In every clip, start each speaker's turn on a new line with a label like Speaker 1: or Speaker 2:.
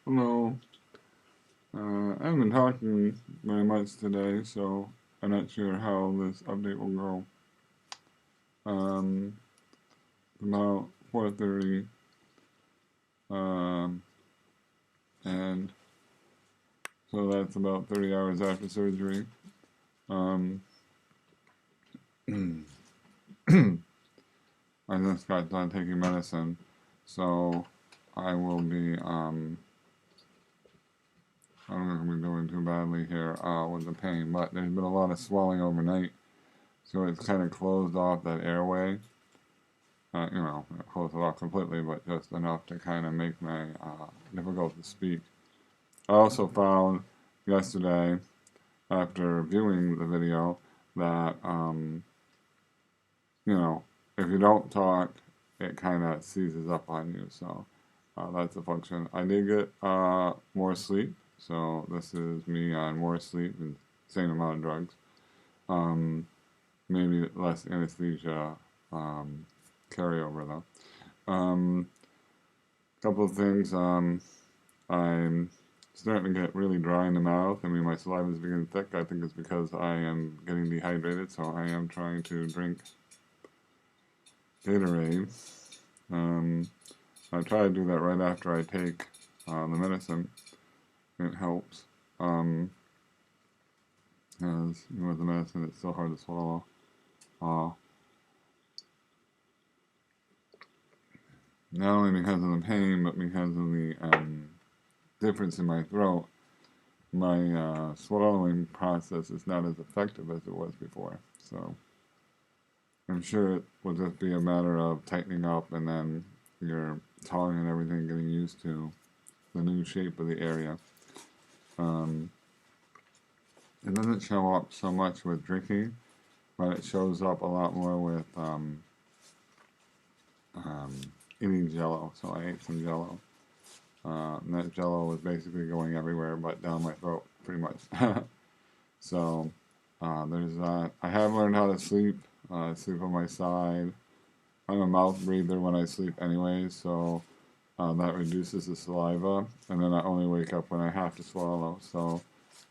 Speaker 1: Hello. I haven't been talking very much today, so I'm not sure how this update will go. About 4:30, um, and so that's about 30 hours after surgery. Um, I just got done taking medicine, so I will be, I don't know if I'm doing too badly here with the pain, but there's been a lot of swelling overnight, so it's kind of closed off that airway. Close it off completely, but just enough to kind of make my difficult to speak. I also found yesterday, after viewing the video, that if you don't talk, it kind of seizes up on you. So that's a function. I did get more sleep, so this is me on more sleep and same amount of drugs. Maybe less anesthesia carryover though. Couple of things. I'm starting to get really dry in the mouth. I mean, my saliva is becoming thick. I think it's because I am getting dehydrated, so I am trying to drink Gatorade. I try to do that right after I take the medicine. It helps. As with the medicine, it's so hard to swallow. Not only because of the pain, but because of the difference in my throat. My swallowing process is not as effective as it was before. So I'm sure it will just be a matter of tightening up and then your tongue and everything getting used to the new shape of the area. It doesn't show up so much with drinking, but it shows up a lot more with eating Jello. So I ate some Jello. And that Jello was basically going everywhere but down my throat, pretty much. So there's that. I have learned how to sleep. Sleep on my side. I'm a mouth breather when I sleep anyways, so that reduces the saliva, and then I only wake up when I have to swallow. So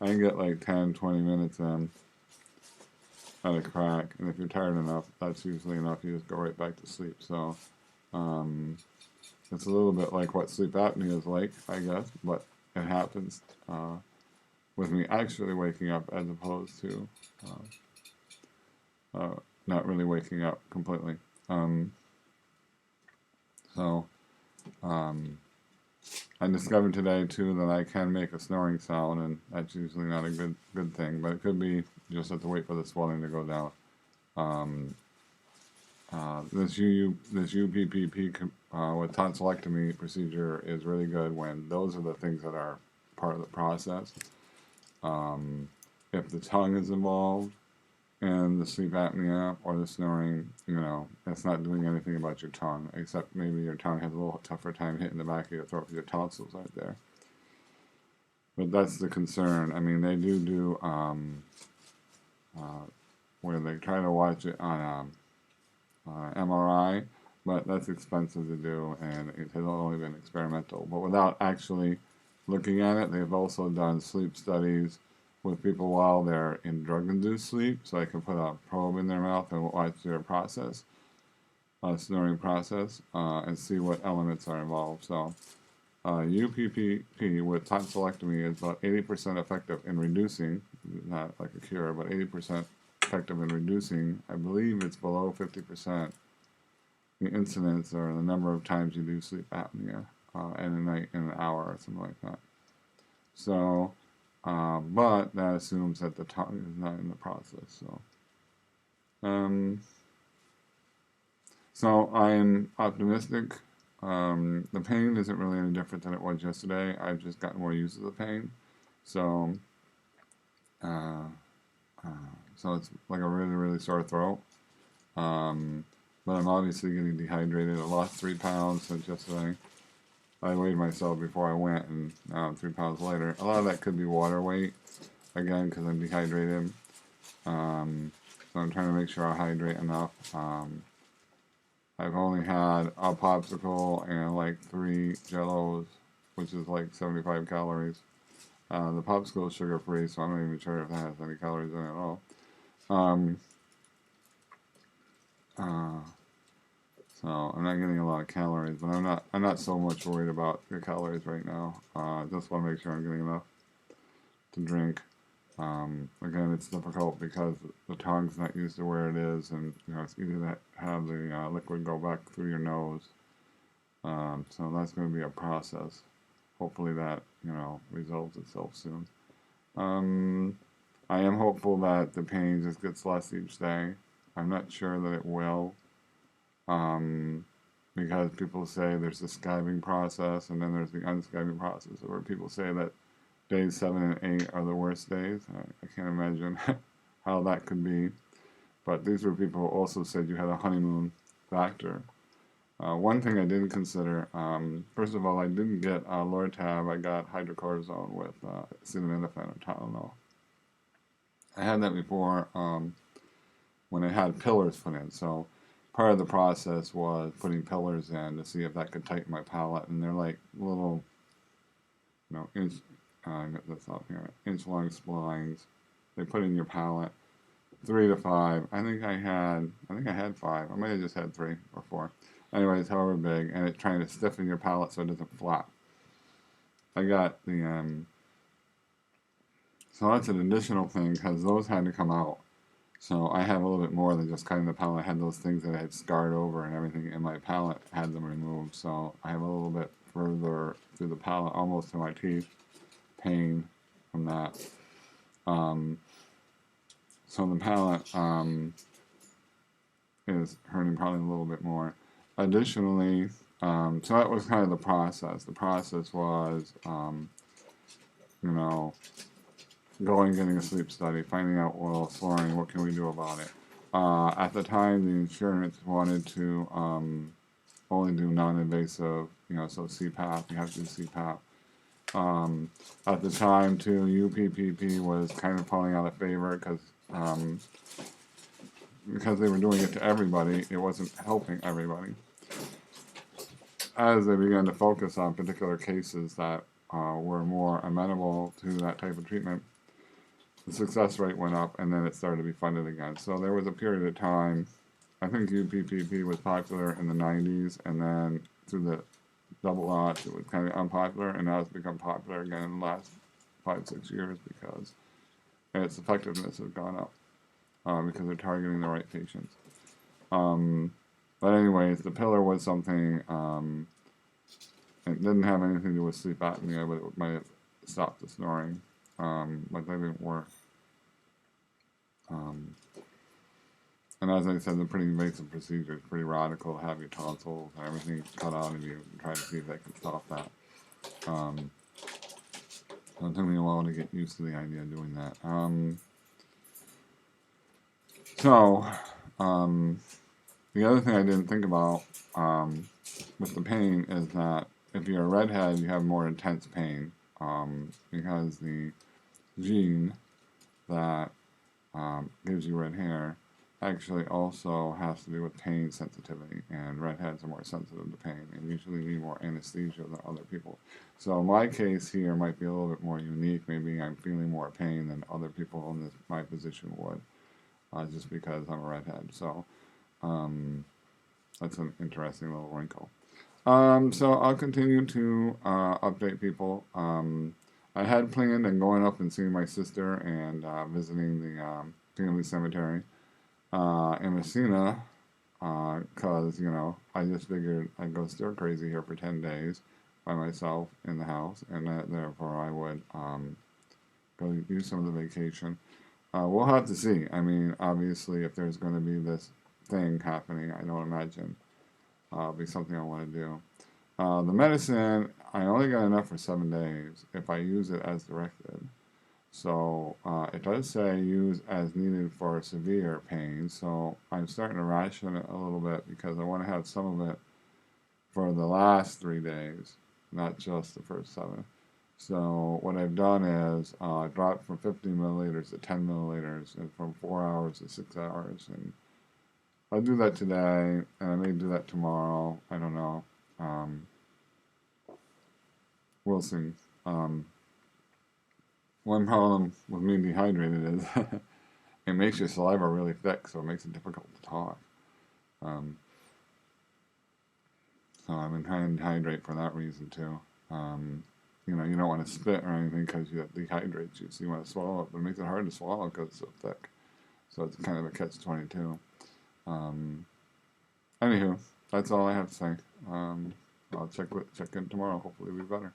Speaker 1: I can get like 10, 20 minutes in at a crack, and if you're tired enough, that's usually enough. You just go right back to sleep. So it's a little bit like what sleep apnea is like, I guess, but it happens with me actually waking up as opposed to not really waking up completely. So I discovered today too that I can make a snoring sound, and that's usually not a good thing, but it could be just have to wait for the swelling to go down. This UPPP with tonsillectomy procedure is really good when those are the things that are part of the process. If the tongue is involved and the sleep apnea or the snoring, it's not doing anything about your tongue, except maybe your tongue has a little tougher time hitting the back of your throat because your tonsils aren't there. But that's the concern. I mean, they do where they try to watch it on MRI, but that's expensive to do, and it has only been experimental. But without actually looking at it, they've also done sleep studies with people while they're in drug-induced sleep, so I can put a probe in their mouth and watch their process, snoring process, and see what elements are involved. So UPPP with tonsillectomy is about 80% effective in reducing, not like a cure, but 80% effective in reducing. I believe it's below 50% the incidence or the number of times you do sleep apnea in a night, in an hour or something like that. So, but that assumes that the tongue is not in the process. So I'm optimistic. The pain isn't really any different than it was yesterday. I've just gotten more used to the pain. So, so it's like a really, really sore throat. But I'm obviously getting dehydrated. I lost 3 pounds since yesterday. I weighed myself before I went, and now I'm 3 pounds later. A lot of that could be water weight, again, because I'm dehydrated. So I'm trying to make sure I hydrate enough. I've only had a popsicle and like 3 Jellos which is like 75 calories. The popsicle is sugar-free, so I'm not even sure if that has any calories in it at all. So I'm not getting a lot of calories, but I'm not so much worried about the calories right now. Just want to make sure I'm getting enough to drink. Again, it's difficult because the tongue's not used to where it is, and it's easy to have the liquid go back through your nose. So that's going to be a process. Hopefully that resolves itself soon. I am hopeful that the pain just gets less each day. I'm not sure that it will, because people say there's the skiving process and then there's the unskiving process, where people say that days 7 and 8 are the worst days. I can't imagine how that could be. But these were people who also said you had a honeymoon factor. One thing I didn't consider, first of all, I didn't get Lortab. I got hydrocortisone with acetaminophen or Tylenol. I had that before when I had pillars put in. So part of the process was putting pillars in to see if that could tighten my palate. And they're like little, inch, get this up here, inch-long splines. They put in your palate, 3 to 5. I think I had 5. I might have just had 3 or 4. Anyways, however big, and it's trying to stiffen your palate so it doesn't flap. I got the, so that's an additional thing, because those had to come out. So I have a little bit more than just cutting the palate. I had those things that I had scarred over and everything in my palate, had them removed. So I have a little bit further through the palate, almost to my teeth, pain from that. So the palate is hurting probably a little bit more. Additionally, so that was kind of the process. The process was, going, getting a sleep study, finding out oral fluorine, what can we do about it. At the time, the insurance wanted to only do non-invasive, so CPAP, you have to do CPAP. At the time, too, UPPP was kind of falling out of favor because they were doing it to everybody, it wasn't helping everybody. As they began to focus on particular cases that were more amenable to that type of treatment, the success rate went up, and then it started to be funded again. So there was a period of time, I think UPPP was popular in the 90s, and then through the double aughts, it was kind of unpopular, and now it's become popular again in the last 5-6 years because its effectiveness has gone up because they're targeting the right patients. But anyways, the pillar was something, it didn't have anything to do with sleep apnea, but it might have stopped the snoring, but they didn't work. And as I said, they're pretty invasive procedures, pretty radical to have your tonsils and everything cut out of you and try to see if they can stop that. It took me a while to get used to the idea of doing that. The other thing I didn't think about with the pain is that if you're a redhead, you have more intense pain because the gene that gives you red hair actually also has to do with pain sensitivity, and redheads are more sensitive to pain and usually need more anesthesia than other people. So my case here might be a little bit more unique. Maybe I'm feeling more pain than other people in my position would, just because I'm a redhead. So that's an interesting little wrinkle. So I'll continue to update people. I had planned on going up and seeing my sister and visiting the family cemetery in Messina, because, I just figured I'd go stir crazy here for 10 days by myself in the house, and that therefore I would go use some of the vacation. We'll have to see. I mean, obviously, if there's going to be this thing happening, I don't imagine it'll be something I want to do. The medicine, I only got enough for 7 days if I use it as directed. So it does say use as needed for severe pain, so I'm starting to ration it a little bit because I want to have some of it for the last 3 days, not just the first 7. So what I've done is dropped from 50 milliliters to 10 milliliters and from 4 hours to 6 hours. And I'll do that today, and I may do that tomorrow. I don't know. we'll see. One problem with being dehydrated is it makes your saliva really thick, so it makes it difficult to talk. Um, so I've been trying to dehydrate for that reason too. You know, you don't want to spit or anything because it dehydrates you, so you want to swallow it, but it makes it hard to swallow because it's so thick. So it's kind of a catch-22. Anywho, that's all I have to say. I'll check in tomorrow. Hopefully it'll be better.